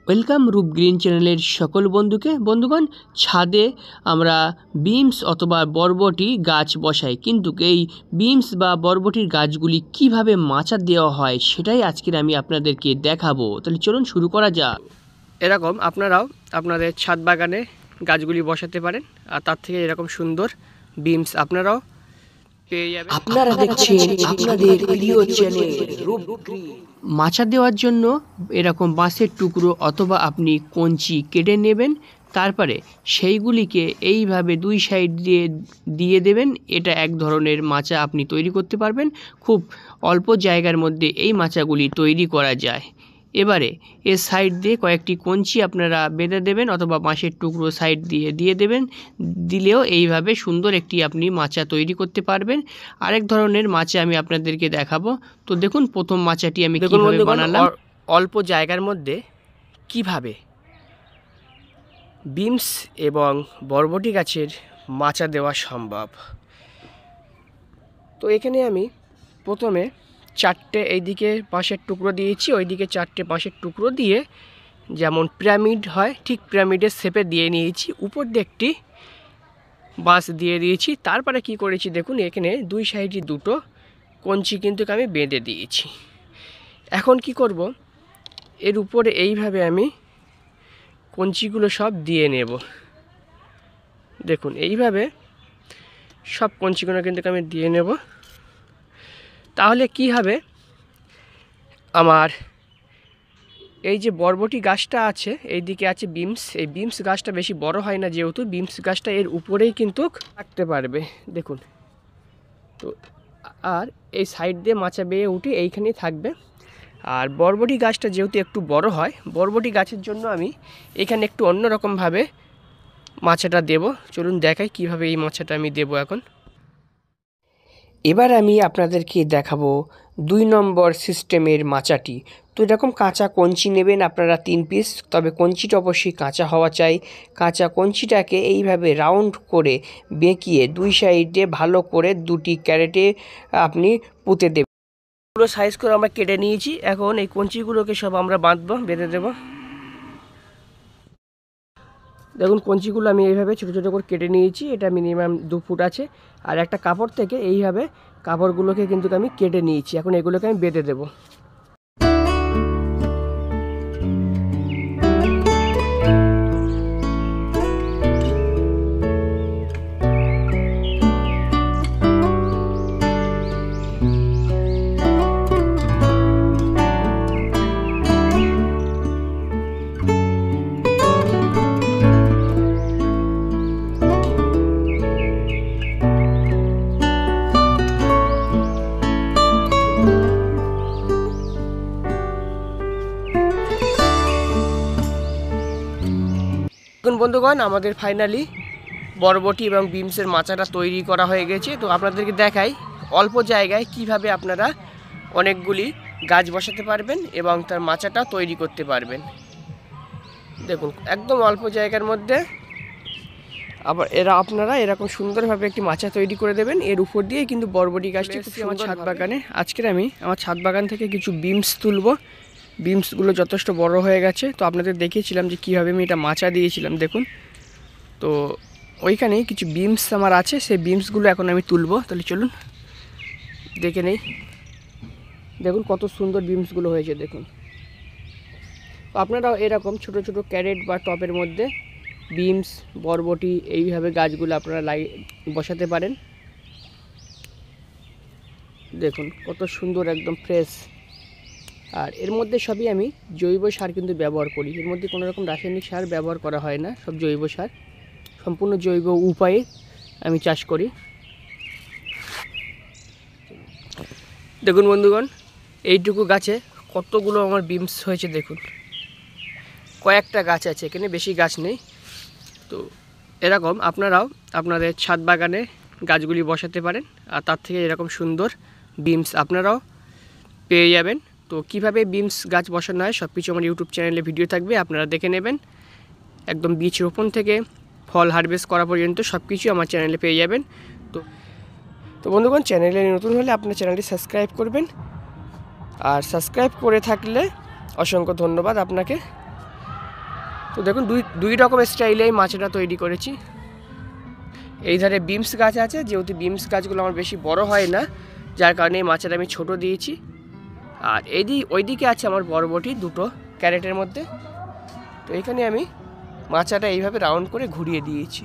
Welcome রূপ green চ্যানেলের সকল বন্ধুগণ, ছাদে আমরা বিমস অথবা বরবটি গাছ বসাই, কিন্তু এই বিমস বা বরবটির গাছগুলি কিভাবে মাচা দেওয়া হয় সেটাই আজকের আমি আপনাদেরকে দেখাবো। তাহলে চলুন শুরু করা যাক। এরকম আপনারাও আপনাদের ছাদ বাগানে গাছগুলি বসাতে পারেন, আর তার থেকে এরকম সুন্দর বিমস আপনারাও পেয়ে যাবেন। আপনারা দেখছেন আপনাদের প্রিয় চ্যানেল রূপ গ্রিন। মাচা দেওয়ার জন্য এরকম বাঁশের টুকরো অথবা আপনি কঞ্চি কেটে নেবেন, তারপরে সেইগুলিকে এইভাবে দুই সাইড দিয়ে দেবেন। এটা এক ধরনের মাচা আপনি তৈরি করতে পারবেন। খুব অল্প জায়গার মধ্যে এই মাচাগুলি তৈরি করা যায়। এবারে এর সাইড দিয়ে কয়েকটি কঞ্চি আপনারা বেঁধে দেবেন অথবা বাঁশের টুকরো সাইড দিয়ে দেবেন। দিলেও এইভাবে সুন্দর একটি আপনি মাচা তৈরি করতে পারবেন। আরেক ধরনের মাচা আমি আপনাদেরকে দেখাবো। তো দেখুন, প্রথম মাচাটি আমি কিভাবে বানালাম। অল্প জায়গার মধ্যে কিভাবে বিমস এবং বরবটি গাছের মাচা দেওয়া সম্ভব। তো এখানে আমি প্রথমে চারটে এইদিকে বাঁশের টুকরো দিয়েছি, ওইদিকে চারটে বাঁশের টুকরো দিয়ে যেমন পিরামিড হয় ঠিক পিরামিডের শেপে দিয়ে নিয়েছি। উপর দিয়ে একটি বাঁশ দিয়ে দিয়েছি। তারপরে কি করেছি দেখুন, এখানে দুই সাইডে দুটো কঞ্চি কিন্তু আমি বেঁধে দিয়েছি। এখন কি করব, এর উপরে এইভাবে আমি কঞ্চিগুলো সব দিয়ে নেব। দেখুন এইভাবে সব কঞ্চিগুলো কিন্তু আমি দিয়ে নেব। তাহলে কি হবে, আমার এই যে বরবটি গাছটা আছে, এইদিকে আছে বিমস। এই বিমস গাছটা বেশি বড় হয় না, যেহেতু বিমস গাছটা এর উপরেই কিন্তু থাকতে পারবে। দেখুন, তো আর এই সাইড দিয়ে মাচা বেয়ে উঠে এইখানেই থাকবে। আর বরবটি গাছটা যেহেতু একটু বড় হয়, বরবটি গাছের জন্য আমি এখানে একটু অন্যরকমভাবে মাচাটা দেব। চলুন দেখাই কিভাবে এই মাচাটা আমি দেব এখন। এবার আমি আপনাদেরকে দেখাবো 2 নম্বর সিস্টেমের মাচাটি। তো এরকম কাঁচা কঞ্চি নেবেন আপনারা 3 পিস, তবে কঞ্চিটা অবশ্যই কাঁচা হওয়া চাই। কাঁচা কঞ্চিটাকে এইভাবে রাউন্ড করে বেঁকিয়ে দুই সাইডে ভালো করে দুটি ক্যারেটে আপনি পুঁতে দেবেন। পুরো সাইজ করে আমরা কেটে নিয়েছি। এখন এই কঞ্চিগুলোকে সব আমরা বাঁধবো, বেঁধে দেবো। দেখুন, কঞ্চিগুলো আমি এইভাবে ছোটো ছোটো করে কেটে নিয়েছি। এটা মিনিমাম 2 ফুট আছে। আর একটা কাপড় থেকে এইভাবে কাপড়গুলোকে কিন্তু আমি কেটে নিয়েছি। এখন এগুলোকে আমি বেঁধে দেবো। দেখুন বন্ধুগণ, আমাদের ফাইনালি বরবটি এবং বিমসের মাচাটা তৈরি করা হয়ে গেছে। তো আপনাদেরকে দেখাই অল্প জায়গায় কিভাবে আপনারা অনেকগুলি গাছ বসাতে পারবেন এবং তার মাচাটা তৈরি করতে পারবেন। দেখুন, একদম অল্প জায়গার মধ্যে আবার আপনারা এরকম সুন্দরভাবে একটি মাচা তৈরি করে দেবেন। এর উপর দিয়ে কিন্তু বরবটি গাছটি আমার ছাদ বাগানে। আজকের আমি আমার ছাদ বাগান থেকে কিছু বিমস তুলব। বিমসগুলো যথেষ্ট বড় হয়ে গেছে। তো আপনাদের দেখিয়েছিলাম যে কীভাবে আমি এটা মাচা দিয়েছিলাম। দেখুন, তো ওইখানে কিছু বিমস আমার আছে, সেই বিমসগুলো এখন আমি তুলব। তাহলে চলুন দেখে নেই। দেখুন কত সুন্দর বিমসগুলো হয়েছে। দেখুন, আপনারাও এরকম ছোট ছোট ক্যারেট বা টপের মধ্যে বিমস বরবটি এইভাবে গাছগুলো আপনারা বসাতে পারেন। দেখুন কত সুন্দর, একদম ফ্রেশ। আর এর মধ্যে সবই আমি জৈব সার কিন্তু ব্যবহার করি। এর মধ্যে কোনো রকম রাসায়নিক সার ব্যবহার করা হয় না, সব জৈব সার, সম্পূর্ণ জৈব উপায়ে আমি চাষ করি। দেখুন বন্ধুগণ, এইটুকু গাছে কতগুলো আমার বিমস হয়েছে। দেখুন, কয়েকটা গাছ আছে, এখানে বেশি গাছ নেই। তো এরকম আপনারাও আপনাদের ছাদ বাগানে গাছগুলি বসাতে পারেন, আর তার থেকে এরকম সুন্দর বিমস আপনারাও পেয়ে যাবেন। তো কিভাবে বিমস গাছ বসানো হয় সব কিছু আমার ইউটিউব চ্যানেলে ভিডিও থাকবে, আপনারা দেখে নেবেন। একদম বীজ রোপণ থেকে ফল হারভেস্ট করা পর্যন্ত সব কিছু আমার চ্যানেলে পেয়ে যাবেন। তো বন্ধুগণ, চ্যানেলে নতুন হলে আপনার চ্যানেলটি সাবস্ক্রাইব করবেন। আর সাবস্ক্রাইব করে থাকলে অসংখ্য ধন্যবাদ আপনাকে। তো দেখুন দুই রকম স্টাইলে এই মাচাটা তৈরি করেছি। এই ধারে বিমস গাছ আছে, যেহেতু বিমস গাছগুলো আমার বেশি বড় হয় না, যার কারণে এই মাচাটা আমি ছোট দিয়েছি। আর ওইদিকে আছে আমার বরবটি দুটো ক্যারেটের মধ্যে। তো এখানে আমি মাচাটা এইভাবে রাউন্ড করে ঘুরিয়ে দিয়েছি।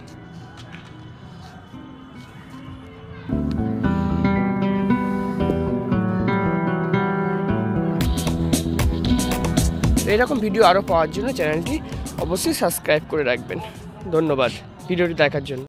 এরকম ভিডিও আরও পাওয়ার জন্য চ্যানেলটি অবশ্যই সাবস্ক্রাইব করে রাখবেন। ধন্যবাদ ভিডিওটি দেখার জন্য।